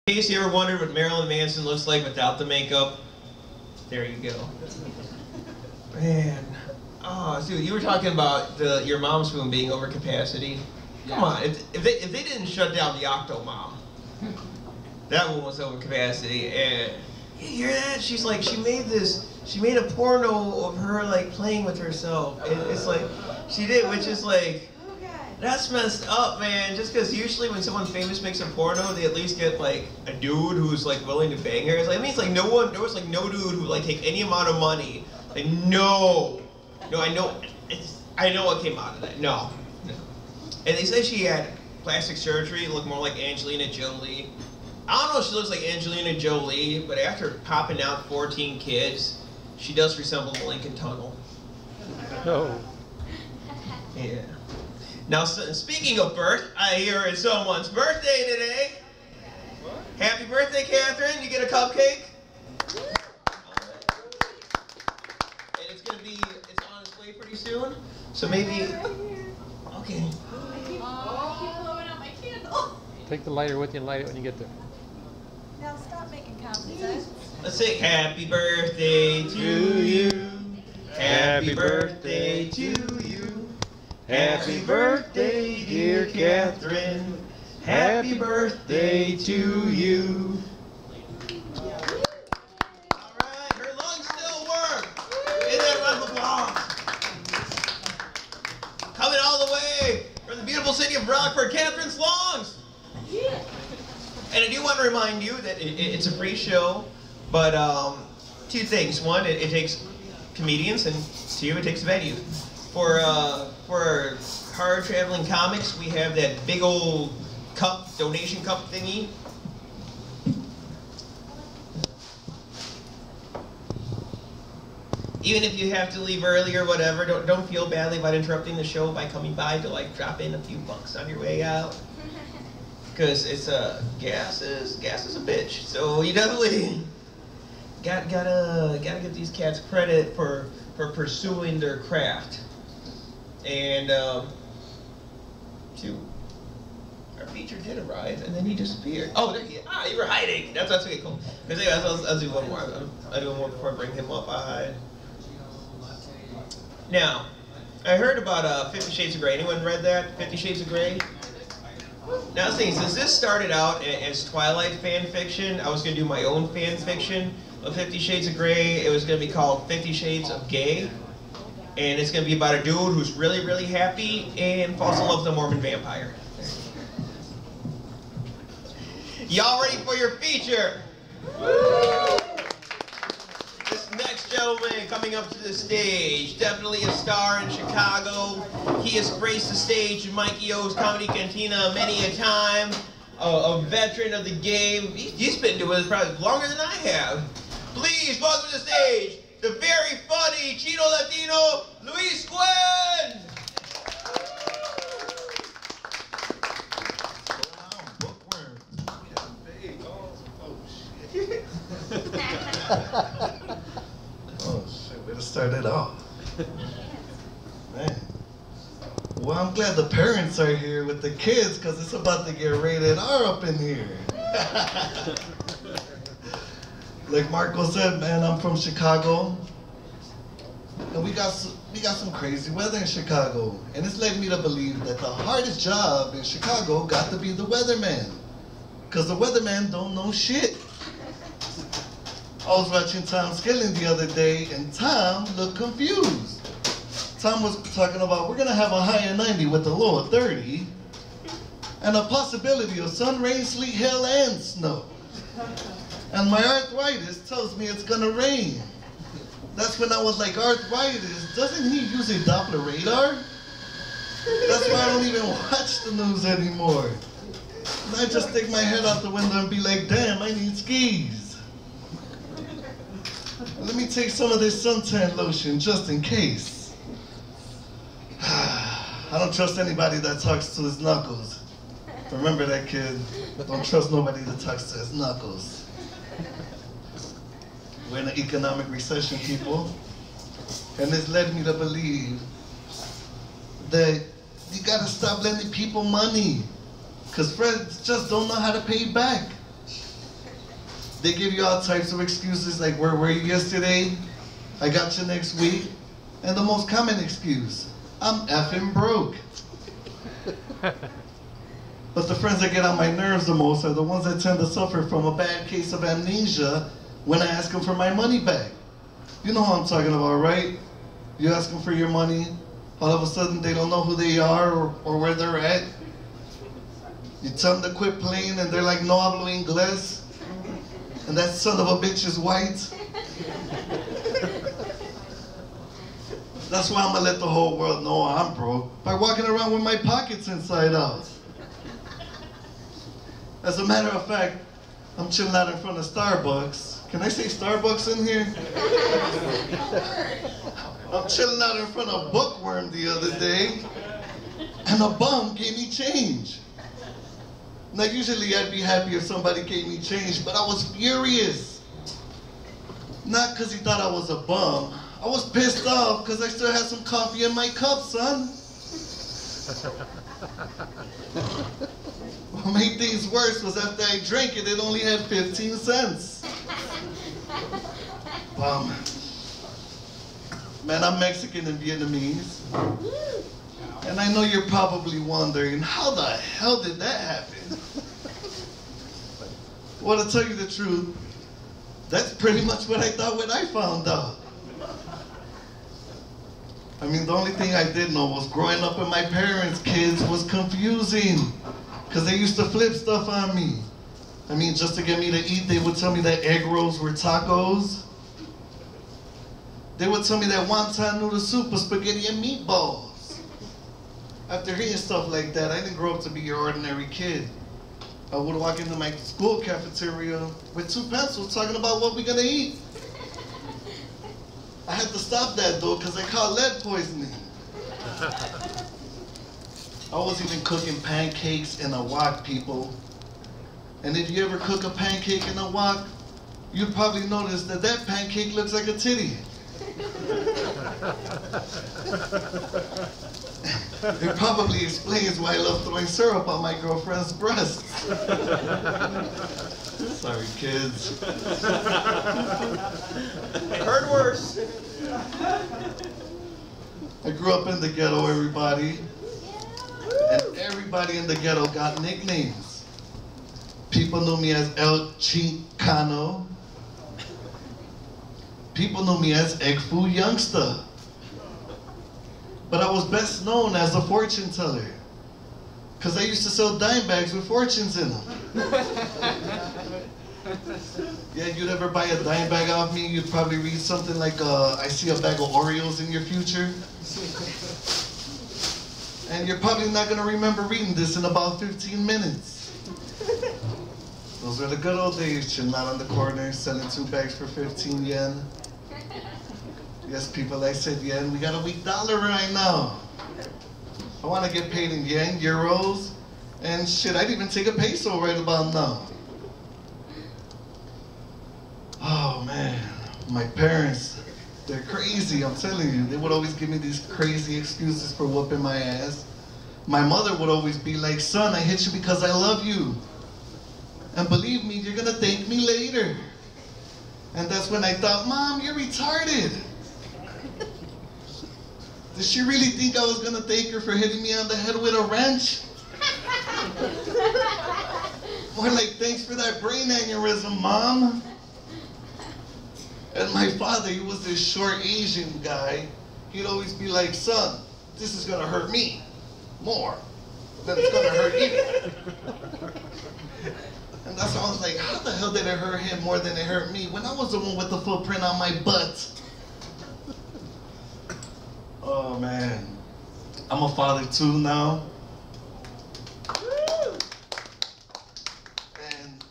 In case you ever wondered what Marilyn Manson looks like without the makeup, there you go. Man. Oh, dude, you were talking about your mom's spoon being over capacity. Come on, if they didn't shut down the Octo Mom, that one was over capacity. And you hear that? She's like, she made a porno of her like playing with herself. It's like, she did, which is like, that's messed up, man. Just because usually when someone famous makes a porno, they at least get like a dude who's like willing to bang her. It's like, I mean, it's like there was like no dude who like take any amount of money. Like no, I know what came out of that. No. And they say she had plastic surgery, looked more like Angelina Jolie. I don't know if she looks like Angelina Jolie, but after popping out 14 kids, she does resemble the Lincoln Tunnel. No. Yeah. Now, speaking of birth, I hear it's someone's birthday today. What? Happy birthday, Catherine. You get a cupcake. And it's on its way pretty soon. So maybe, okay. I keep blowing out my candle. Take the lighter with you and light it when you get there. Now stop making comments. Let's sing happy birthday to you. Happy birthday to you. Happy birthday, dear Catherine. Happy birthday to you. All right, her lungs still work. Give that round of applause. Coming all the way from the beautiful city of Rockford, Catherine's lungs. And I do want to remind you that it's a free show, but two things. One, it takes comedians, and two, it takes venue. For hard traveling comics, we have that big old donation cup thingy. Even if you have to leave early or whatever, don't feel badly about interrupting the show by coming by to like drop in a few bucks on your way out. Because it's gas is a bitch. So you definitely gotta give these cats credit for pursuing their craft. And our feature did arrive, and then he disappeared. Oh, you were hiding. That's okay, cool. Because anyway, I'll do one more. I'll do one more before I bring him up. Now, I heard about 50 Shades of Grey. Anyone read that? 50 Shades of Grey? Now, since this started out as Twilight fan fiction, I was going to do my own fan fiction of 50 Shades of Grey. It was going to be called 50 Shades of Gay. And it's going to be about a dude who's really, really happy and falls in love with a Mormon vampire. Y'all ready for your feature? This next gentleman coming up to the stage, definitely a star in Chicago. He has graced the stage in Mikey O's Comedy Cantina many a time. A veteran of the game. He's been doing this probably longer than I have. Please welcome to the stage, the very funny Chino Latino, Luis Gwen! Bookworm. Oh shit, way to start it off. Man. Well, I'm glad the parents are here with the kids because it's about to get rated R up in here. Like Marco said, man, I'm from Chicago, and we got some crazy weather in Chicago, and it's led me to believe that the hardest job in Chicago got to be the weatherman, because the weatherman don't know shit. I was watching Tom Skilling the other day, and Tom looked confused. Tom was talking about we're gonna have a high of 90 with a low of 30, and a possibility of sun, rain, sleet, hail, and snow. And my arthritis tells me it's gonna rain. That's when I was like, arthritis, doesn't he use a Doppler radar? That's why I don't even watch the news anymore. And I just stick my head out the window and be like, damn, I need skis. Let me take some of this suntan lotion just in case. I don't trust anybody that talks to his knuckles. Remember that, kid? Don't trust nobody that talks to his knuckles. We're in an economic recession, people. And this led me to believe that you gotta stop lending people money. Because friends just don't know how to pay back. They give you all types of excuses like, where were you yesterday? I got you next week. And the most common excuse, I'm effing broke. But the friends that get on my nerves the most are the ones that tend to suffer from a bad case of amnesia when I ask them for my money back. You know what I'm talking about, right? You ask them for your money, all of a sudden they don't know who they are or where they're at. You tell them to quit playing and they're like, no hablo inglés. And that son of a bitch is white. That's why I'm gonna let the whole world know I'm broke by walking around with my pockets inside out. As a matter of fact, I'm chilling out in front of Starbucks. Can I say Starbucks in here? I'm chilling out in front of Bookworm the other day, and a bum gave me change. Now usually I'd be happy if somebody gave me change, but I was furious. Not because he thought I was a bum. I was pissed off because I still had some coffee in my cup, son. What made things worse was after I drank it, it only had 15 cents. Man, I'm Mexican and Vietnamese. And I know you're probably wondering, how the hell did that happen? Well, to tell you the truth, that's pretty much what I thought when I found out. I mean, the only thing I did know was growing up with my parents' kids was confusing, because they used to flip stuff on me. I mean, just to get me to eat, they would tell me that egg rolls were tacos. They would tell me that wonton noodle soup was spaghetti and meatballs. After hearing stuff like that, I didn't grow up to be your ordinary kid. I would walk into my school cafeteria with 2 pencils talking about what we're gonna eat. I had to stop that though, because I caught lead poisoning. I was even cooking pancakes in a wok, people. And if you ever cook a pancake in a wok, you'd probably notice that that pancake looks like a titty. It probably explains why I love throwing syrup on my girlfriend's breasts. Sorry, kids. Heard worse. I grew up in the ghetto, everybody. And everybody in the ghetto got nicknames. People knew me as El Chicano. People knew me as Egg Foo Youngster. But I was best known as a fortune teller, because I used to sell dime bags with fortunes in them. Yeah, you'd ever buy a dime bag off me, you'd probably read something like, I see a bag of Oreos in your future. And you're probably not going to remember reading this in about 15 minutes. Those were the good old days, chilling out on the corner, selling 2 bags for 15 yen. Yes, people, I said yen. We got a weak dollar right now. I want to get paid in yen, euros, and shit, I'd even take a peso right about now. Oh, man. My parents, they're crazy, I'm telling you. They would always give me these crazy excuses for whooping my ass. My mother would always be like, son, I hit you because I love you. And believe me, you're going to thank me later. And that's when I thought, Mom, you're retarded. Did she really think I was gonna thank her for hitting me on the head with a wrench? More like, thanks for that brain aneurysm, Mom. And my father, he was this short Asian guy. He'd always be like, son, this is gonna hurt me more than it's gonna hurt you. And that's why I was like, how the hell did it hurt him more than it hurt me when I was the one with the footprint on my butt? Oh man, I'm a father too now. And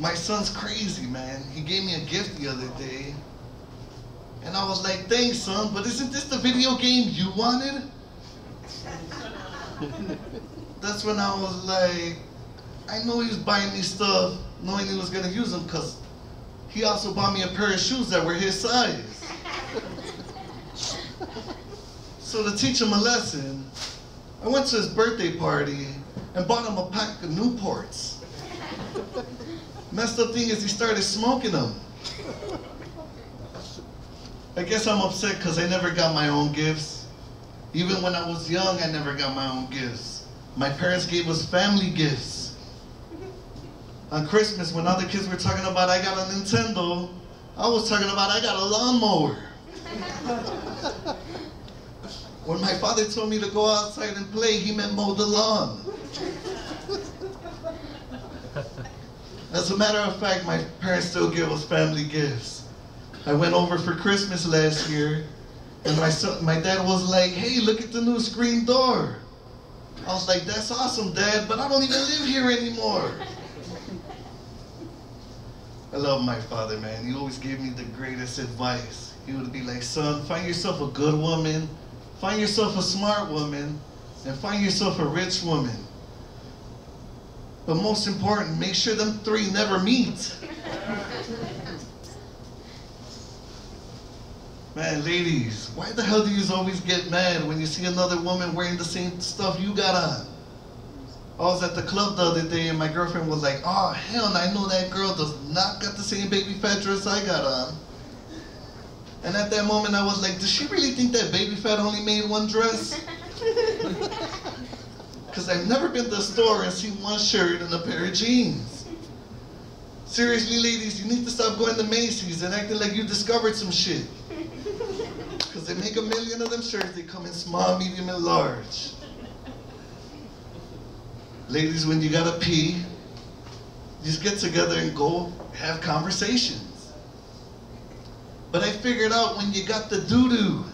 my son's crazy, man. He gave me a gift the other day. And I was like, thanks, son, but isn't this the video game you wanted? That's when I was like, I know he was buying me stuff knowing he was gonna use them, because he also bought me a pair of shoes that were his size. So to teach him a lesson, I went to his birthday party and bought him a pack of Newports. Messed up thing is he started smoking them. I guess I'm upset because I never got my own gifts. Even when I was young, I never got my own gifts. My parents gave us family gifts. On Christmas, when other kids were talking about I got a Nintendo, I was talking about I got a lawnmower. When my father told me to go outside and play, he meant mow the lawn. As a matter of fact, my parents still give us family gifts. I went over for Christmas last year, and my dad was like, hey, look at the new screen door. I was like, that's awesome, Dad, but I don't even live here anymore. I love my father, man. He always gave me the greatest advice. He would be like, son, find yourself a good woman, find yourself a smart woman, and find yourself a rich woman. But most important, make sure them three never meet. Man, ladies, why the hell do you always get mad when you see another woman wearing the same stuff you got on? I was at the club the other day and my girlfriend was like, oh, hell no, I know that girl does not got the same baby fat dress I got on. And at that moment I was like, does she really think that baby fat only made one dress? Because I've never been to the store and seen one shirt and a pair of jeans. Seriously, ladies, you need to stop going to Macy's and acting like you discovered some shit. Because they make 1 million of them shirts, they come in small, medium, and large. Ladies, when you gotta pee, just get together and go have conversations. But I figured out when you got the doo-doo,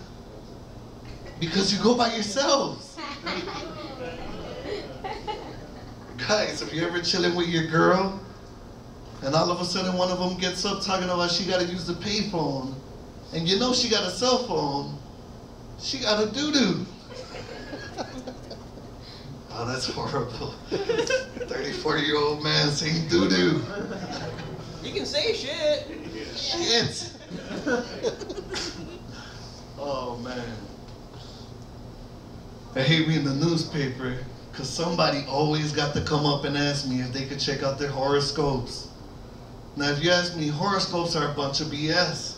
because you go by yourselves. Guys, if you're ever chilling with your girl, and all of a sudden one of them gets up talking about she gotta use the payphone, and you know she got a cell phone, she got a doo-doo. Oh, that's horrible. 34-year-old man saying doo-doo. You can say shit. Shit. Oh, man. I hate reading the newspaper because somebody always got to come up and ask me if they could check out their horoscopes. Now, if you ask me, horoscopes are a bunch of BS.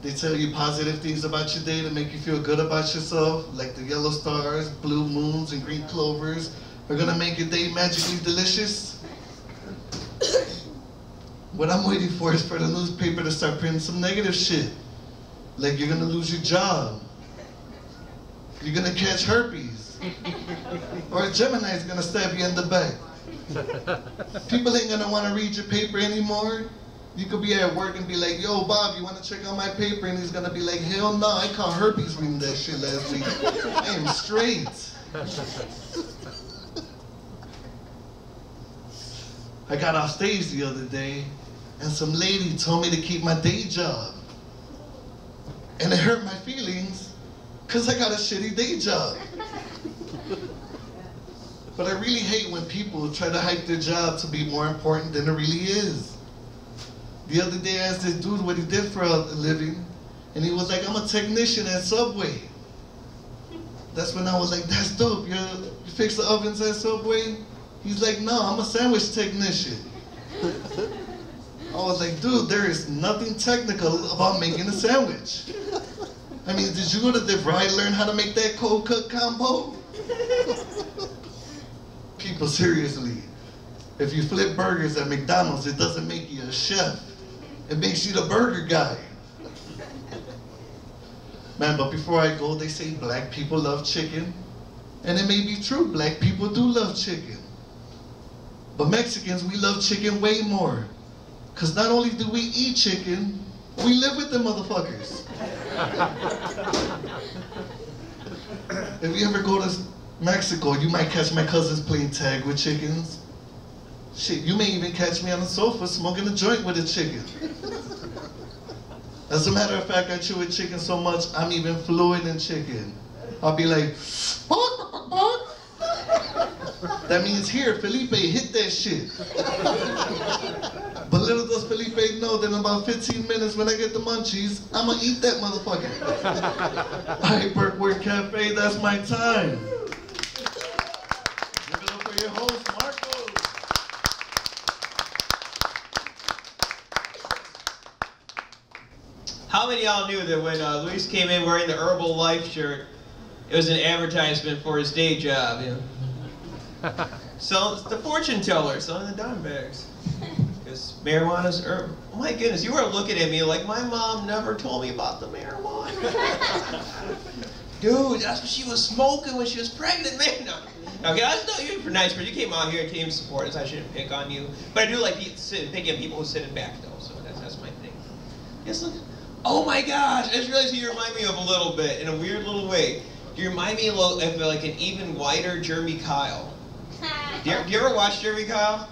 They tell you positive things about your day to make you feel good about yourself, like the yellow stars, blue moons, and green clovers are gonna make your day magically delicious. What I'm waiting for is for the newspaper to start printing some negative shit. Like you're gonna lose your job. You're gonna catch herpes. Or a Gemini is gonna stab you in the back. People ain't gonna wanna read your paper anymore. You could be at work and be like, yo, Bob, you want to check out my paper? And he's going to be like, hell no, I caught herpes reading that shit last week. I am straight. I got off stage the other day, and some lady told me to keep my day job. And it hurt my feelings, because I got a shitty day job. But I really hate when people try to hype their job to be more important than it really is. The other day I asked this dude what he did for a living, and he was like, I'm a technician at Subway. That's when I was like, that's dope, you fix the ovens at Subway? He's like, no, I'm a sandwich technician. I was like, dude, there is nothing technical about making a sandwich. I mean, did you go to DeVry to learn how to make that cold cut combo? People, seriously, if you flip burgers at McDonald's, it doesn't make you a chef. It makes you the burger guy. Man, but before I go, they say black people love chicken. And it may be true, black people do love chicken. But Mexicans, we love chicken way more. Because not only do we eat chicken, we live with them motherfuckers. If you ever go to Mexico, you might catch my cousins playing tag with chickens. Shit, you may even catch me on the sofa smoking a joint with a chicken. As a matter of fact, I chew with chicken so much, I'm even fluent in chicken. I'll be like, bark, bark, bark. That means here, Felipe, hit that shit. But little does Felipe know that in about 15 minutes when I get the munchies, I'm gonna eat that motherfucker. All right, Bookworm Cafe, that's my time. Give it up for your host, Marco. How many of y'all knew that when Luis came in wearing the Herbalife shirt, it was an advertisement for his day job? You know? So it's the fortune teller selling the dime bags. Because marijuana's herb. Oh my goodness, you were looking at me like my mom never told me about the marijuana. Dude, that's what she was smoking when she was pregnant, man. No, okay, I know you're nice, but you came out here and came to support us. I shouldn't pick on you. But I do like picking people who sit in back, though, so that's my thing. Yes, look. Oh my gosh, I just realized who you remind me of a little bit, in a weird little way. You remind me a little of like an even whiter Jeremy Kyle. Do you ever watch Jeremy Kyle?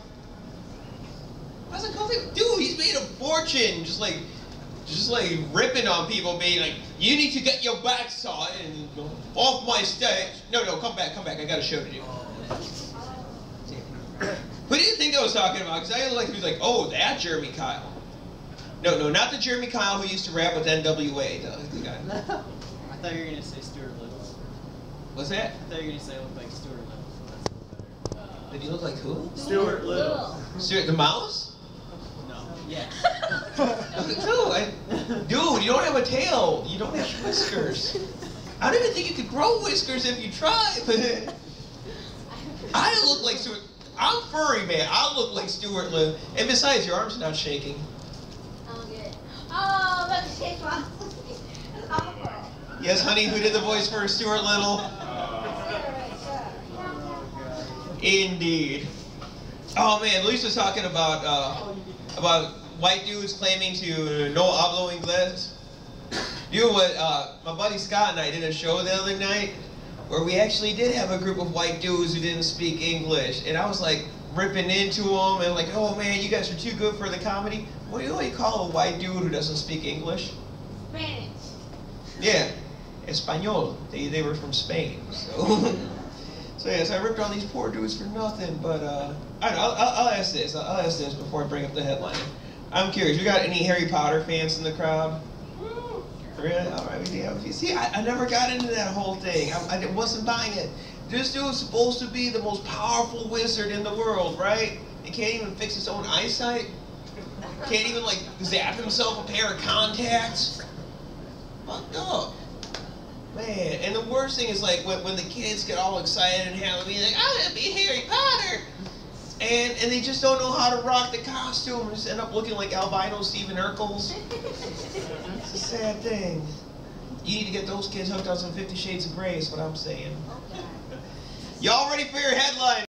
What's it called? Dude, he's made a fortune just like ripping on people, being like, you need to get your backside and go off my stage. No, come back, I got a show to do. Who do you think I was talking about? Because I like, he was like, oh, that Jeremy Kyle. No, not the Jeremy Kyle who used to rap with NWA. The guy. I thought you were going to say Stuart Little. What's that? I thought you were going to say I look like Stuart Little, so that's a little better. Did you look like who? Stuart Little. Stuart the mouse? No. Yes. Dude, you don't have a tail. You don't have whiskers. I don't even think you could grow whiskers if you tried. I look like Stuart. I'm furry, man. I look like Stuart Little. And besides, your arm's not shaking. I'm good. Oh, look, shake my. That's awful. Yes, honey, who did the voice for Stuart Little? Indeed. Oh man, Luis was talking about white dudes claiming to no hablo inglés. You know what? My buddy Scott and I did a show the other night where we actually did have a group of white dudes who didn't speak English, and I was like ripping into them and like, oh man, you guys are too good for the comedy. What do you call a white dude who doesn't speak English? Spanish. Yeah, Espanol. They were from Spain, so. So yes, I ripped on these poor dudes for nothing. But I'll ask this. I'll ask this before I bring up the headline. I'm curious. You got any Harry Potter fans in the crowd? Really? All right. Yeah. See, I never got into that whole thing. I wasn't buying it. This dude's supposed to be the most powerful wizard in the world, right? He can't even fix his own eyesight. Can't even like zap himself a pair of contacts. Fucked up. Man, and the worst thing is like when the kids get all excited and have me like, I'm gonna be Harry Potter, and they just don't know how to rock the costume and just end up looking like albino Stephen Urkels. It's a sad thing. You need to get those kids hooked on some 50 Shades of Grey is what I'm saying. Y'all ready for your headline?